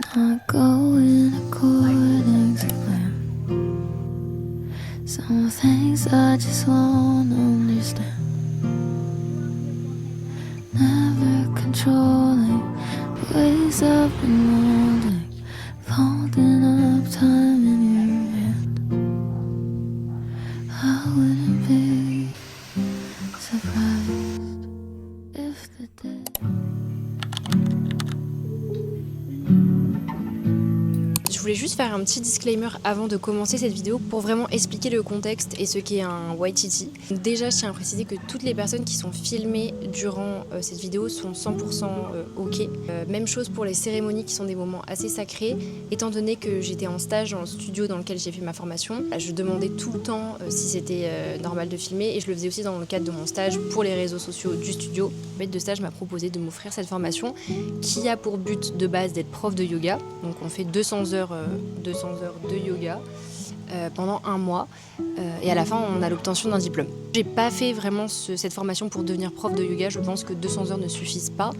Not going according to plan. Some things I just won't understand. Never controlling the ways I've been molding, folding up time in your hand. I wouldn't be surprised if the day. Je voulais juste faire un petit disclaimer avant de commencer cette vidéo pour vraiment expliquer le contexte et ce qu'est un Waititi. Déjà, je tiens à préciser que toutes les personnes qui sont filmées durant cette vidéo sont 100% ok. Même chose pour les cérémonies qui sont des moments assez sacrés. Étant donné que j'étais en stage en studio dans lequel j'ai fait ma formation, je demandais tout le temps si c'était normal de filmer et je le faisais aussi dans le cadre de mon stage pour les réseaux sociaux du studio. Le maître de stage m'a proposé de m'offrir cette formation qui a pour but de base d'être prof de yoga. Donc on fait 200 heures de yoga pendant un mois et à la fin on a l'obtention d'un diplôme. J'ai pas fait vraiment cette formation pour devenir prof de yoga, je pense que 200 heures ne suffisent pas.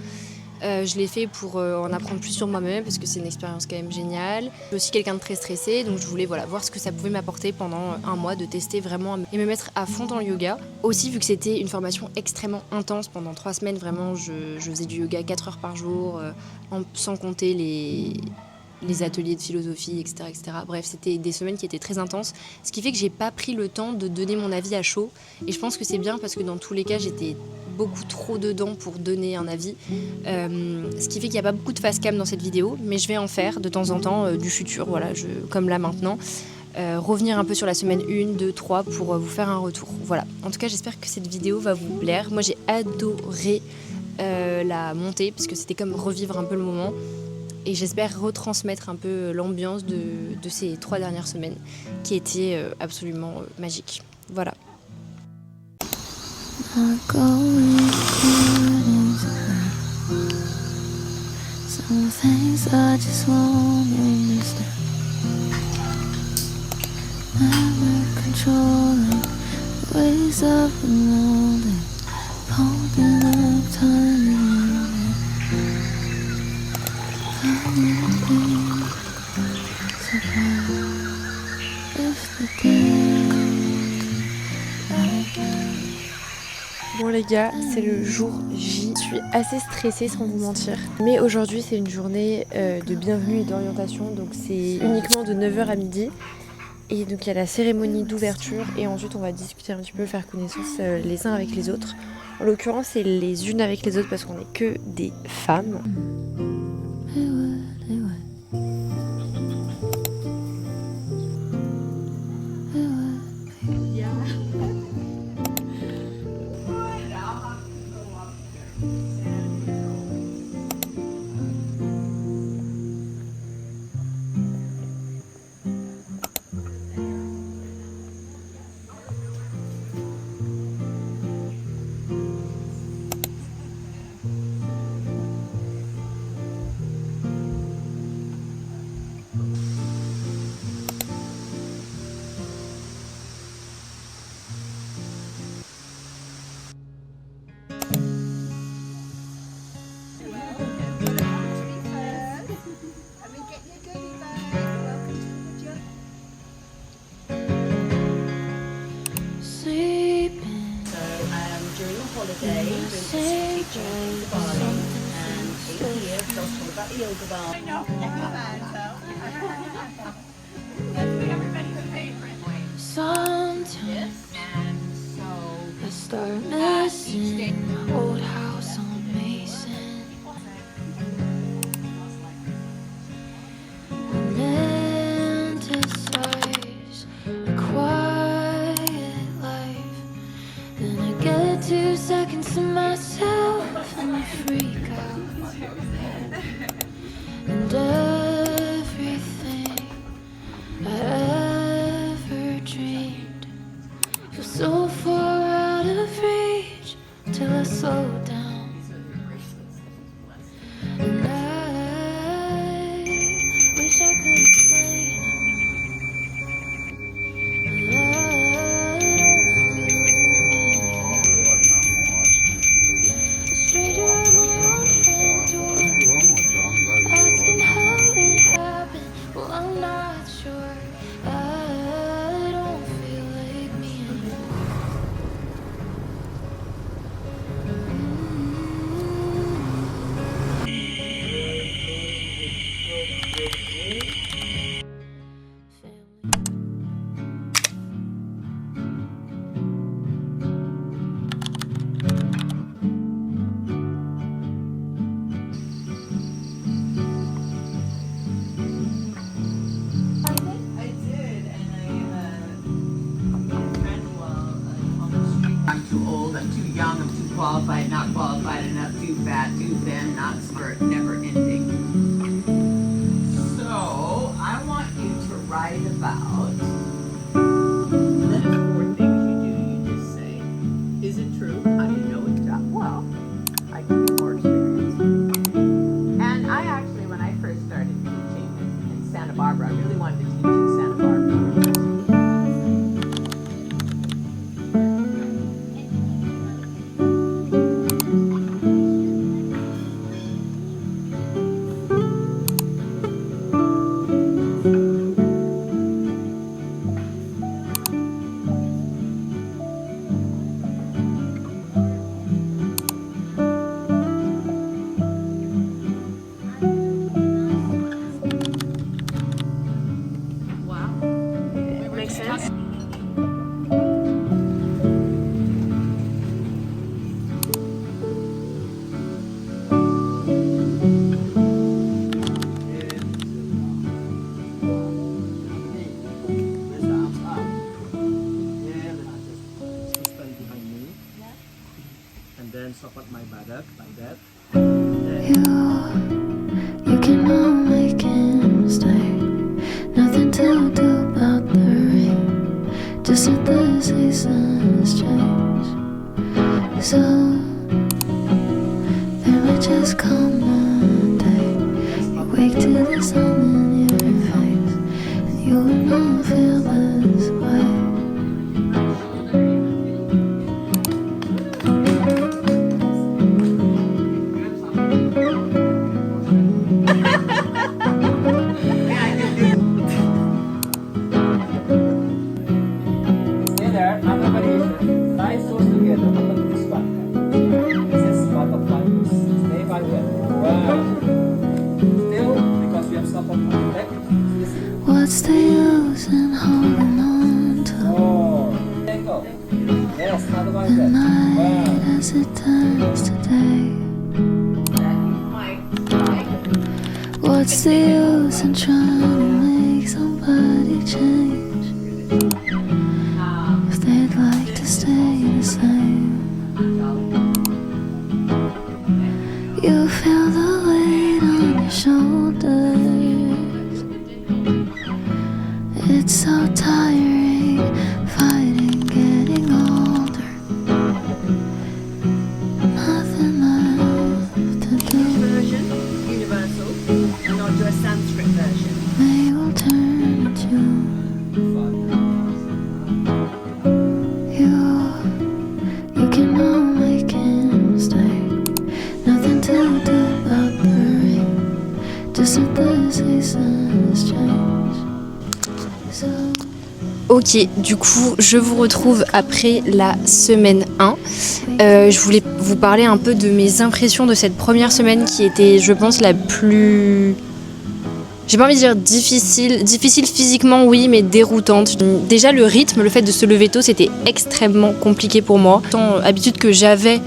Je l'ai fait pour en apprendre plus sur moi-même parce que c'est une expérience quand même géniale. Je suis aussi quelqu'un de très stressé, donc je voulais voir ce que ça pouvait m'apporter pendant un mois, de tester vraiment et me mettre à fond dans le yoga. Aussi vu que c'était une formation extrêmement intense pendant 3 semaines, vraiment je faisais du yoga 4 heures par jour, sans compter les ateliers de philosophie, etc., etc. Bref, c'était des semaines qui étaient très intenses, ce qui fait que j'ai pas pris le temps de donner mon avis à chaud. Et je pense que c'est bien parce que dans tous les cas, j'étais beaucoup trop dedans pour donner un avis. Ce qui fait qu'il n'y a pas beaucoup de face cam dans cette vidéo, mais je vais en faire de temps en temps du futur, voilà, comme là maintenant. Revenir un peu sur la semaine 1, 2, 3 pour vous faire un retour. Voilà. En tout cas, j'espère que cette vidéo va vous plaire. Moi, j'ai adoré la montée parce que c'était comme revivre un peu le moment. Et j'espère retransmettre un peu l'ambiance de ces 3 dernières semaines qui étaient absolument magiques. Voilà. Some things I just won't understand. Never controlling the ways I've been molding, holding up time in your hand. I wouldn't be surprised if the day I get. Bon les gars, c'est le jour J. Je suis assez stressée sans vous mentir. Mais aujourd'hui c'est une journée de bienvenue et d'orientation. Donc c'est uniquement de 9h à midi. Et donc il y a la cérémonie d'ouverture et ensuite on va discuter un petit peu, faire connaissance les uns avec les autres. En l'occurrence c'est les unes avec les autres parce qu'on n'est que des femmes. Holiday, we went to Bali and here they'll talk about the yoga bar. Sometimes I start missing old house on Mason. And anticize a quiet life. Then I get 2 seconds to myself and I freak out. And everything I ever dreamed feels so far out of reach till I slow I'm too old, I'm too young, I'm too qualified, not qualified enough, too fat, too thin, not smart, never ending. So, I want you to write about the 4 things you do. You just say, is it true? How do you know it's true? Well, I give you more experience. And I actually, when I first started teaching in Santa Barbara, I really wanted to teach in Santa Barbara. Makes sense. And then support my buttock like that. You can all make a mistake. Nothing to do about the rain. Just let the seasons change. So there might just come a day you wake to the sun in your face, and you will not feel this way. Stay there, have a variation. Nice toes together. Look at this one. This is butterfly pose. Stay by that. Wow. Still, because we have support on the back. What's the use in holding on to Oh. Angle. Yes, not like the that. night Wow. as it turns to day? What's the use in trying to make somebody change if they'd like to stay the same? You feel the weight on your shoulders. It's so tiring fighting getting older. Nothing left to do. Version, universal, and I'll do a Sanskrit version. They will turn to you can all make a mistake. Nothing to do about the rain. Just let the seasons change. So Ok, du coup, je vous retrouve après la semaine 1. Je voulais vous parler un peu de mes impressions de cette première semaine qui était, je pense, la plus... J'ai pas envie de dire difficile. Difficile physiquement, oui, mais déroutante. Déjà, le rythme, le fait de se lever tôt, c'était extrêmement compliqué pour moi. Tant habitude que j'avais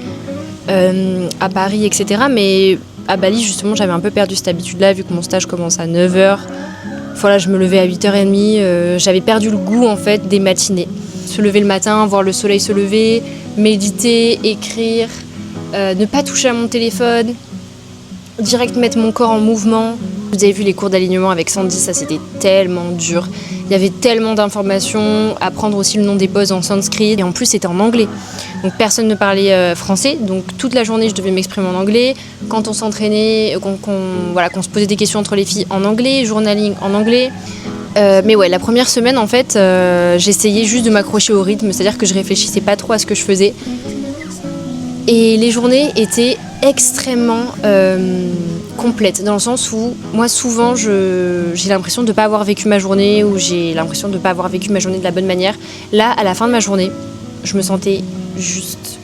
à Paris, etc. Mais à Bali, justement, j'avais un peu perdu cette habitude-là, vu que mon stage commence à 9h. Voilà, je me levais à 8h30. J'avais perdu le goût, en fait, des matinées. Se lever le matin, voir le soleil se lever, méditer, écrire, ne pas toucher à mon téléphone, direct mettre mon corps en mouvement. Vous avez vu les cours d'alignement avec Sandy, ça c'était tellement dur. Il y avait tellement d'informations, apprendre aussi le nom des poses en sanskrit. Et en plus c'était en anglais. Donc personne ne parlait français. Donc toute la journée je devais m'exprimer en anglais. Quand on s'entraînait, qu'on se posait des questions entre les filles en anglais, journaling en anglais. Mais ouais, la première semaine en fait, j'essayais juste de m'accrocher au rythme. C'est-à-dire que je réfléchissais pas trop à ce que je faisais. Et les journées étaient extrêmement complètes, dans le sens où moi souvent j'ai l'impression de ne pas avoir vécu ma journée, ou j'ai l'impression de ne pas avoir vécu ma journée de la bonne manière. Là, à la fin de ma journée, je me sentais juste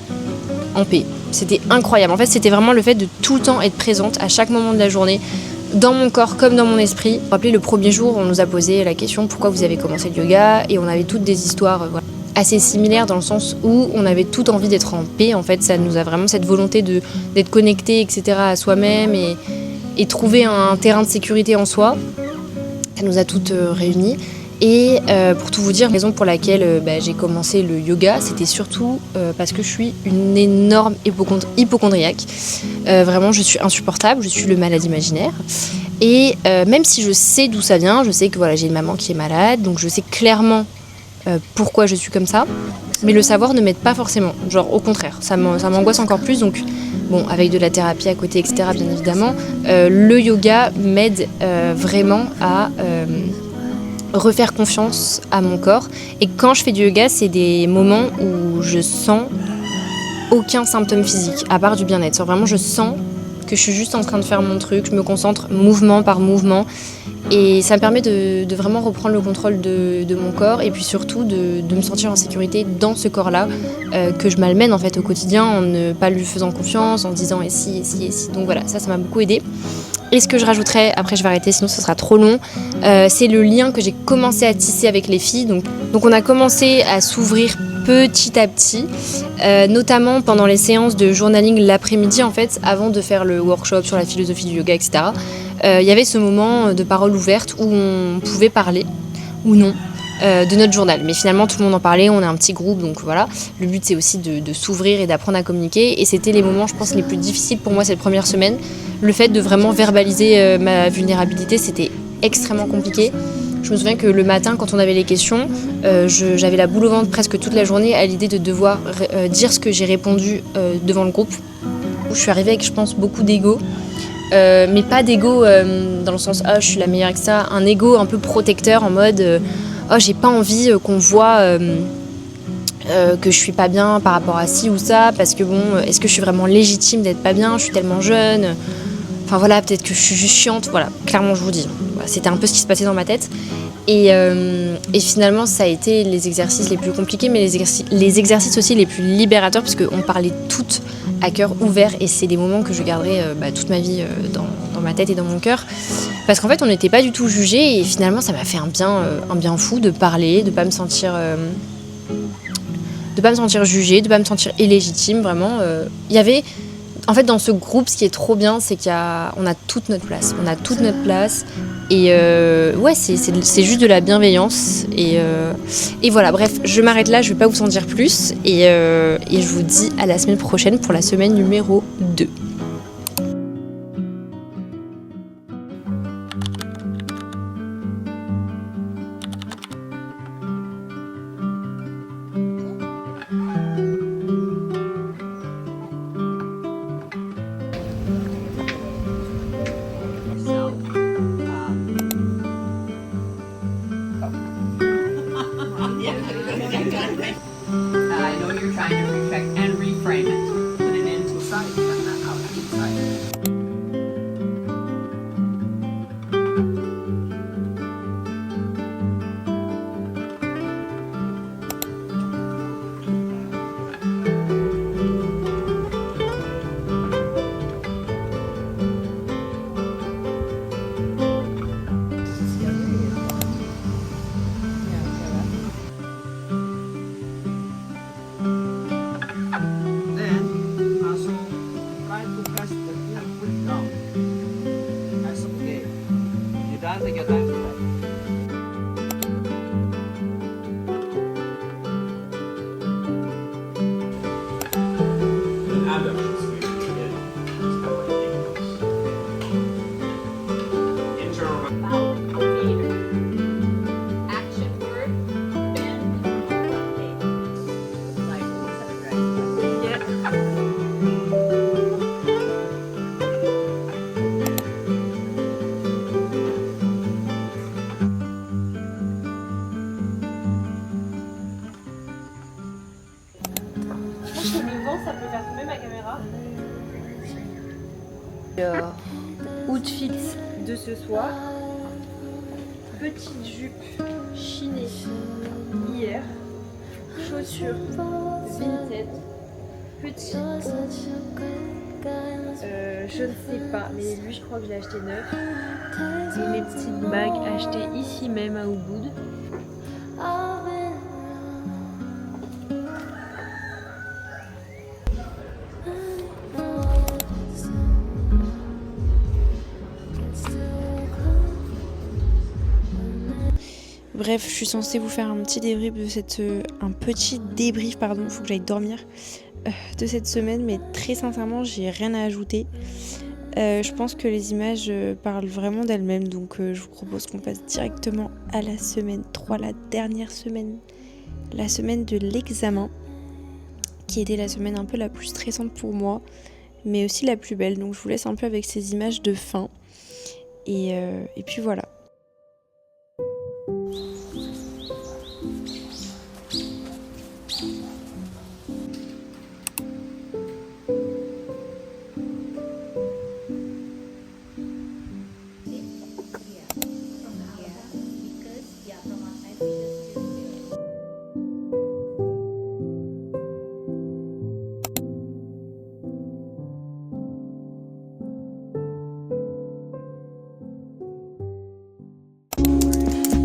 en paix. C'était incroyable. En fait, c'était vraiment le fait de tout le temps être présente à chaque moment de la journée, dans mon corps comme dans mon esprit. Vous vous rappelez, le premier jour, on nous a posé la question pourquoi vous avez commencé le yoga, et on avait toutes des histoires voilà, assez similaires dans le sens où on avait toute envie d'être en paix. En fait, ça nous a vraiment cette volonté d'être connecté, etc. à soi-même et trouver un terrain de sécurité en soi. Ça nous a toutes réunies. Et pour tout vous dire, la raison pour laquelle j'ai commencé le yoga, c'était surtout parce que je suis une énorme hypocondriaque. Vraiment, je suis insupportable, je suis le malade imaginaire. Et même si je sais d'où ça vient, je sais que voilà, j'ai une maman qui est malade, donc je sais clairement pourquoi je suis comme ça. Mais le savoir ne m'aide pas forcément. Genre au contraire, ça m'angoisse encore plus. Donc bon, avec de la thérapie à côté, etc. bien évidemment, le yoga m'aide vraiment à refaire confiance à mon corps. Et quand je fais du yoga, c'est des moments où je sens aucun symptôme physique, à part du bien-être. Vraiment, je sens que je suis juste en train de faire mon truc, je me concentre mouvement par mouvement. Et ça me permet de vraiment reprendre le contrôle de mon corps et puis surtout de me sentir en sécurité dans ce corps-là que je malmène en fait au quotidien en ne pas lui faisant confiance, en se disant et si, et si, et si. Donc voilà, ça m'a beaucoup aidé. Et ce que je rajouterais, après je vais arrêter sinon ce sera trop long, c'est le lien que j'ai commencé à tisser avec les filles. Donc on a commencé à s'ouvrir petit à petit, notamment pendant les séances de journaling l'après-midi en fait, avant de faire le workshop sur la philosophie du yoga, etc. Il y avait ce moment de parole ouverte où on pouvait parler, ou non, de notre journal. Mais finalement, tout le monde en parlait, on est un petit groupe, donc voilà. Le but, c'est aussi de s'ouvrir et d'apprendre à communiquer. Et c'était les moments, je pense, les plus difficiles pour moi cette première semaine. Le fait de vraiment verbaliser ma vulnérabilité, c'était extrêmement compliqué. Je me souviens que le matin, quand on avait les questions, j'avais la boule au ventre presque toute la journée à l'idée de devoir dire ce que j'ai répondu devant le groupe. Je suis arrivée avec, je pense, beaucoup d'ego. Mais pas d'ego dans le sens je suis la meilleure avec ça, un ego un peu protecteur en mode j'ai pas envie qu'on voit que je suis pas bien par rapport à ci ou ça, parce que bon, est-ce que je suis vraiment légitime d'être pas bien, je suis tellement jeune, enfin voilà, peut-être que je suis juste chiante, voilà, clairement je vous dis, voilà, c'était un peu ce qui se passait dans ma tête. Et finalement ça a été les exercices les plus compliqués, mais les exercices aussi les plus libérateurs, parce qu'on parlait toutes à cœur ouvert, et c'est des moments que je garderai toute ma vie dans ma tête et dans mon cœur, parce qu'en fait on n'était pas du tout jugés, et finalement ça m'a fait un bien fou de parler, de pas me sentir jugée, de pas me sentir illégitime, vraiment. Il y avait, en fait dans ce groupe, ce qui est trop bien, c'est on a toute notre place, et ouais, c'est juste de la bienveillance, et voilà, bref, je m'arrête là, je vais pas vous en dire plus, et je vous dis à la semaine prochaine pour la semaine numéro 2. I know you're trying to reflect and reframe it. Put it into sight, but not out of sight. Then, also try to press the foot down. That's okay. You don't take your time to that. Action word, bend, rotate. Like, right? Le vent, ça peut faire tomber ma caméra. Outfit de ce soir. Petite jupe chinée hier. Chaussures vintage. Petit haut Je ne sais pas, mais lui je crois que je l'ai acheté neuf. Et mes petites bagues achetées ici même à Ubud. Bref, je suis censée vous faire un petit débrief de faut que j'aille dormir, de cette semaine, mais très sincèrement, j'ai rien à ajouter. Je pense que les images parlent vraiment d'elles-mêmes, donc je vous propose qu'on passe directement à la semaine 3, la dernière semaine, la semaine de l'examen, qui était la semaine un peu la plus stressante pour moi, mais aussi la plus belle. Donc je vous laisse un peu avec ces images de fin, et puis voilà.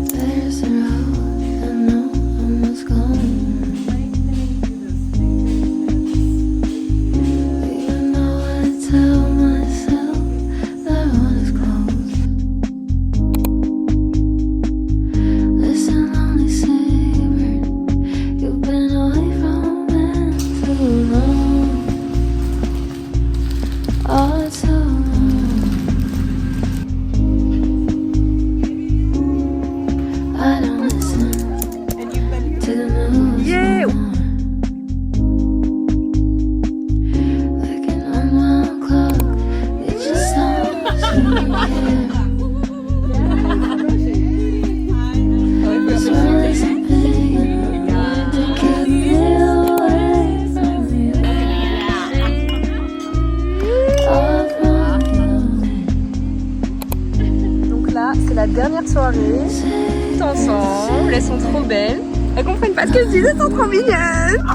There's a road I know I must go on. Even though I tell myself that one is close. Listen, only savor, you've been away from men too long. Oh, too long. I don't listen to the news anymore. Like an unwound clock, it just sounds familiar. It's really something to keep me away from you. All from you. Donc là c'est la dernière soirée, toutes ensemble, elles sont trop belles. Elles comprennent pas ce que je dis, elles sont trop mignonnes.